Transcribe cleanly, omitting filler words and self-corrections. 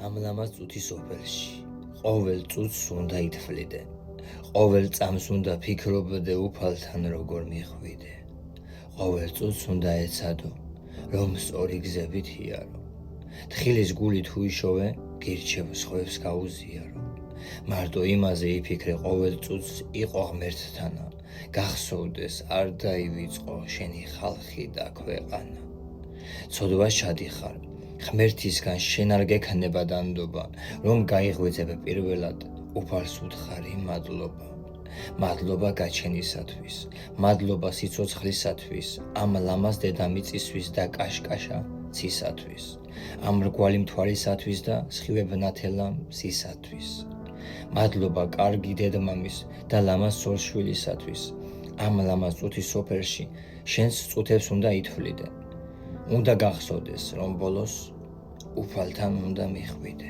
ამ ლამაზ წუთის ოფელში ყოველ წუთს უნდა ითვლიდე, ყოველ წამს უნდა ფიქრობდე უფალთან როგორ მიხვიდე, ყოველ წუთს უნდა ეცადო, რომ სწორი გზებით იარო, თხილის გული თუ იშოვე, გირჩევ სხვებს გაუზიარო, მარტო იმაზე იფიქრე ყოველ წუთს იყო ღმერთთანა, გახსოვდეს არ დაივიწყო შენი ხალხი და ქვეყანა. ცოდვას ჩადიხარ, ღმერთისგან შენ არ გექნება დანდობა, რომ გაიღვიძებ პირველად, უფალს უთხარი მადლობა. მადლობა გაჩენისათვის, მადლობა სიცოცხლისათვის, ამ ლამაზ დედამიწისთვის და კაშკაშა ცისათვის, ამ რგვალი მთვარისათვის და სხივებნათელა მზისათვის. მადლობა კარგი დედმამის და ლამაზ სორშვილისათვის, ამ ლამაზ წუთის სოფელში შენს წუთებს უნდა ითვლიდე. უნდა გახსოვდეს, რომ ბოლოს უფალთან უნდა მიხვიდე.